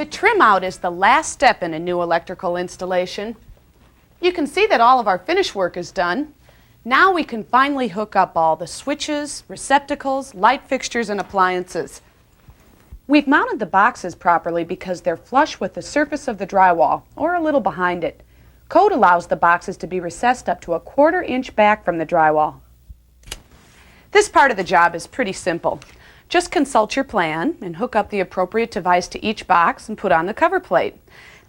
The trim out is the last step in a new electrical installation. You can see that all of our finish work is done. Now we can finally hook up all the switches, receptacles, light fixtures, and appliances. We've mounted the boxes properly because they're flush with the surface of the drywall, or a little behind it. Code allows the boxes to be recessed up to 1/4 inch back from the drywall. This part of the job is pretty simple. Just consult your plan and hook up the appropriate device to each box and put on the cover plate.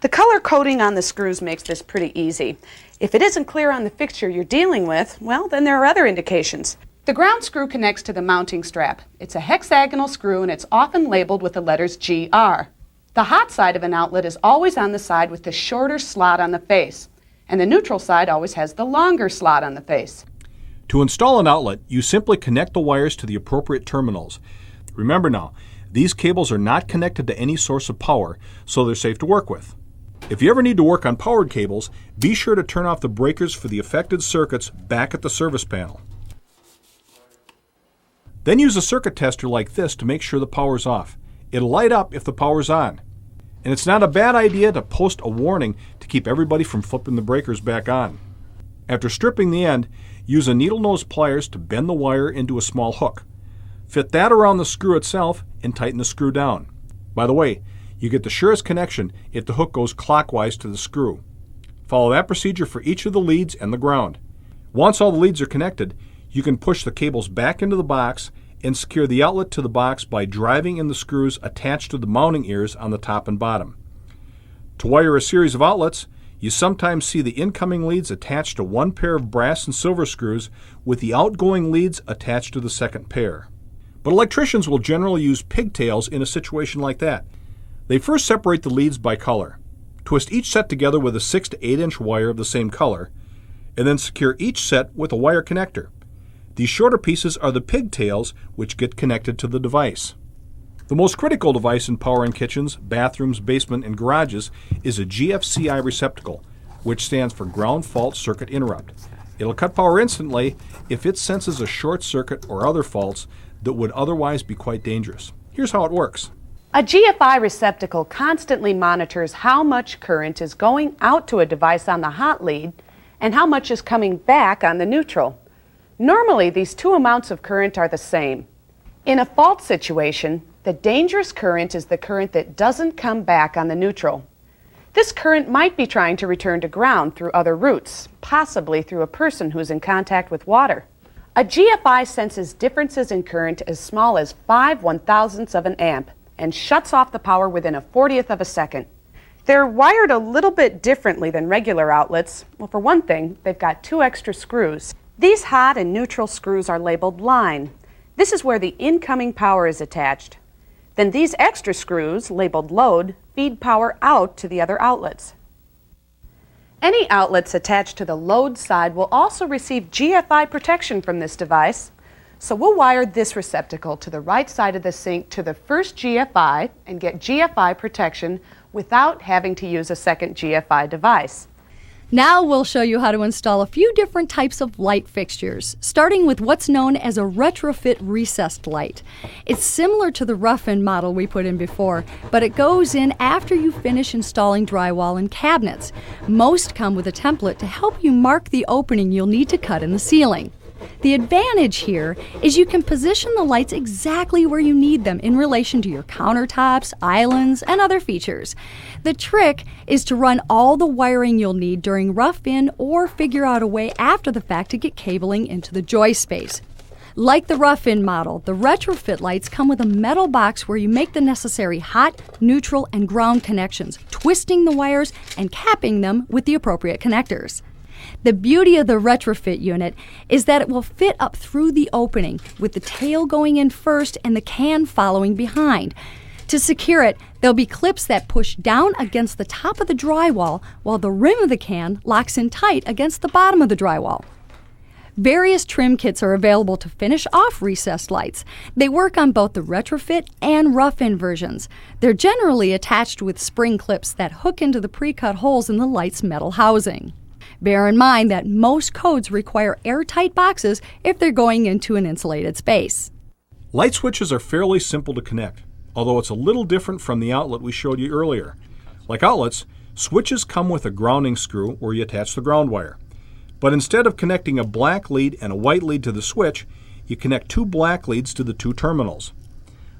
The color coding on the screws makes this pretty easy. If it isn't clear on the fixture you're dealing with, well, then there are other indications. The ground screw connects to the mounting strap. It's a hexagonal screw and it's often labeled with the letters GR. The hot side of an outlet is always on the side with the shorter slot on the face, and the neutral side always has the longer slot on the face. To install an outlet, you simply connect the wires to the appropriate terminals. Remember now, these cables are not connected to any source of power, so they're safe to work with. If you ever need to work on powered cables, be sure to turn off the breakers for the affected circuits back at the service panel. Then use a circuit tester like this to make sure the power's off. It'll light up if the power's on. And it's not a bad idea to post a warning to keep everybody from flipping the breakers back on. After stripping the end, use a needle nose pliers to bend the wire into a small hook. Fit that around the screw itself and tighten the screw down. By the way, you get the surest connection if the hook goes clockwise to the screw. Follow that procedure for each of the leads and the ground. Once all the leads are connected, you can push the cables back into the box and secure the outlet to the box by driving in the screws attached to the mounting ears on the top and bottom. To wire a series of outlets, you sometimes see the incoming leads attached to one pair of brass and silver screws with the outgoing leads attached to the second pair. But electricians will generally use pigtails in a situation like that. They first separate the leads by color, twist each set together with a 6 to 8 inch wire of the same color, and then secure each set with a wire connector. These shorter pieces are the pigtails which get connected to the device. The most critical device in power in kitchens, bathrooms, basement, and garages is a GFCI receptacle, which stands for Ground Fault Circuit Interrupt. It'll cut power instantly if it senses a short circuit or other faults that would otherwise be quite dangerous. Here's how it works. A GFI receptacle constantly monitors how much current is going out to a device on the hot lead and how much is coming back on the neutral. Normally, these two amounts of current are the same. In a fault situation, the dangerous current is the current that doesn't come back on the neutral. This current might be trying to return to ground through other routes, possibly through a person who's in contact with water. A GFI senses differences in current as small as 5/1000ths of an amp and shuts off the power within a 40th of a second. They're wired a little bit differently than regular outlets. Well, for one thing, they've got 2 extra screws. These hot and neutral screws are labeled line. This is where the incoming power is attached. Then these extra screws, labeled load, feed power out to the other outlets. Any outlets attached to the load side will also receive GFI protection from this device. So we'll wire this receptacle to the right side of the sink to the first GFI and get GFI protection without having to use a second GFI device. Now we'll show you how to install a few different types of light fixtures, starting with what's known as a retrofit recessed light. It's similar to the rough-in model we put in before, but it goes in after you finish installing drywall and cabinets. Most come with a template to help you mark the opening you'll need to cut in the ceiling. The advantage here is you can position the lights exactly where you need them in relation to your countertops, islands, and other features. The trick is to run all the wiring you'll need during rough-in or figure out a way after the fact to get cabling into the joist space. Like the rough-in model, the retrofit lights come with a metal box where you make the necessary hot, neutral, and ground connections, twisting the wires and capping them with the appropriate connectors. The beauty of the retrofit unit is that it will fit up through the opening, with the tail going in first and the can following behind. To secure it, there'll be clips that push down against the top of the drywall, while the rim of the can locks in tight against the bottom of the drywall. Various trim kits are available to finish off recessed lights. They work on both the retrofit and rough-in versions. They're generally attached with spring clips that hook into the pre-cut holes in the light's metal housing. Bear in mind that most codes require airtight boxes if they're going into an insulated space. Light switches are fairly simple to connect. although it's a little different from the outlet we showed you earlier. Like outlets, switches come with a grounding screw where you attach the ground wire. But instead of connecting a black lead and a white lead to the switch, you connect two black leads to the two terminals.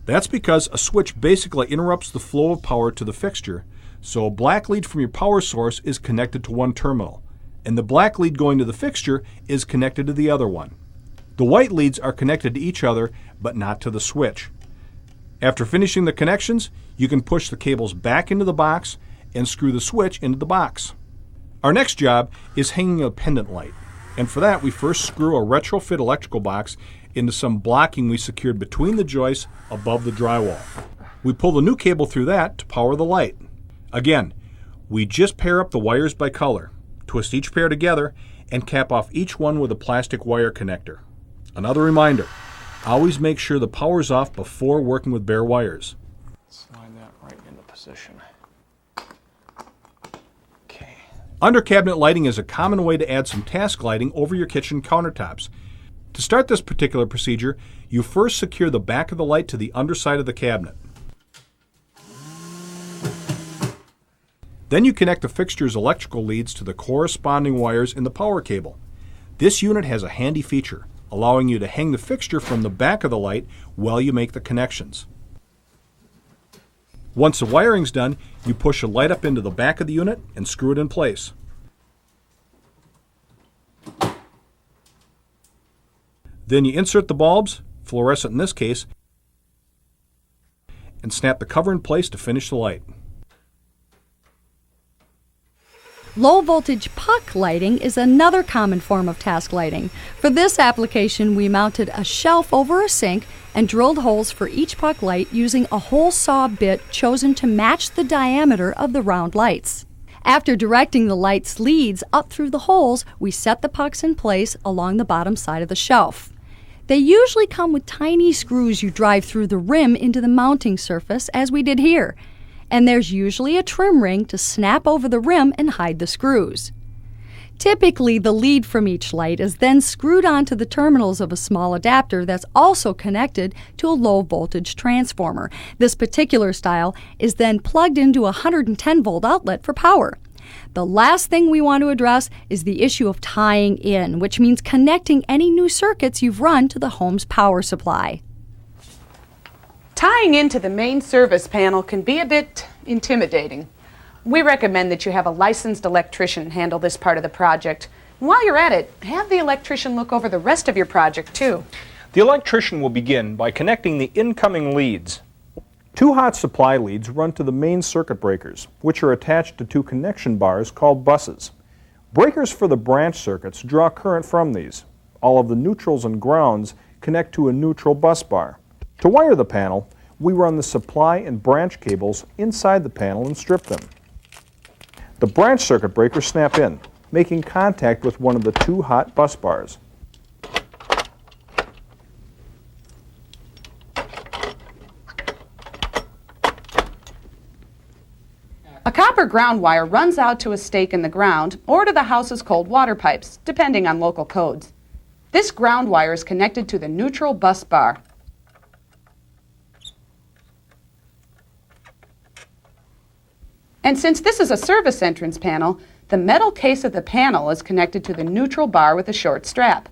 That's because a switch basically interrupts the flow of power to the fixture, so a black lead from your power source is connected to one terminal, and the black lead going to the fixture is connected to the other one. The white leads are connected to each other, but not to the switch. After finishing the connections, you can push the cables back into the box and screw the switch into the box. Our next job is hanging a pendant light, and for that we first screw a retrofit electrical box into some blocking we secured between the joists above the drywall. We pull the new cable through that to power the light. Again, we just pair up the wires by color, twist each pair together, and cap off each one with a plastic wire connector. Another reminder, always make sure the power's off before working with bare wires. Slide that right into position. Okay. Under cabinet lighting is a common way to add some task lighting over your kitchen countertops. To start this particular procedure, you first secure the back of the light to the underside of the cabinet. Then you connect the fixture's electrical leads to the corresponding wires in the power cable. This unit has a handy feature, allowing you to hang the fixture from the back of the light while you make the connections. Once the wiring's done, you push the light up into the back of the unit and screw it in place. Then you insert the bulbs, fluorescent in this case, and snap the cover in place to finish the light. Low voltage puck lighting is another common form of task lighting. For this application, we mounted a shelf over a sink and drilled holes for each puck light using a hole saw bit chosen to match the diameter of the round lights. After directing the light's leads up through the holes, we set the pucks in place along the bottom side of the shelf. They usually come with tiny screws you drive through the rim into the mounting surface, as we did here. And there's usually a trim ring to snap over the rim and hide the screws. Typically, the lead from each light is then screwed onto the terminals of a small adapter that's also connected to a low voltage transformer. This particular style is then plugged into a 110-volt outlet for power. The last thing we want to address is the issue of tying in, which means connecting any new circuits you've run to the home's power supply. Tying into the main service panel can be a bit intimidating. We recommend that you have a licensed electrician handle this part of the project. And while you're at it, have the electrician look over the rest of your project too. The electrician will begin by connecting the incoming leads. Two hot supply leads run to the main circuit breakers, which are attached to two connection bars called buses. Breakers for the branch circuits draw current from these. All of the neutrals and grounds connect to a neutral bus bar. To wire the panel, we run the supply and branch cables inside the panel and strip them. The branch circuit breakers snap in, making contact with one of the two hot bus bars. A copper ground wire runs out to a stake in the ground or to the house's cold water pipes, depending on local codes. This ground wire is connected to the neutral bus bar. And since this is a service entrance panel, the metal case of the panel is connected to the neutral bar with a short strap.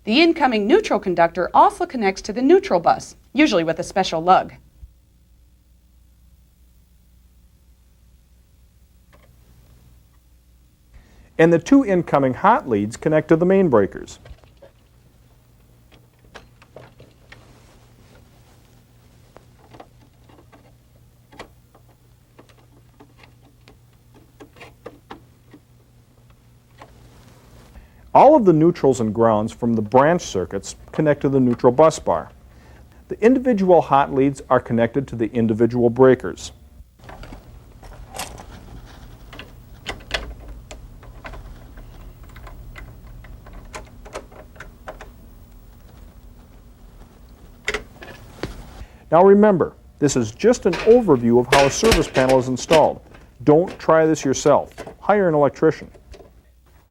The incoming neutral conductor also connects to the neutral bus, usually with a special lug. And the two incoming hot leads connect to the main breakers. All of the neutrals and grounds from the branch circuits connect to the neutral bus bar. The individual hot leads are connected to the individual breakers. Now remember, this is just an overview of how a service panel is installed. Don't try this yourself. Hire an electrician.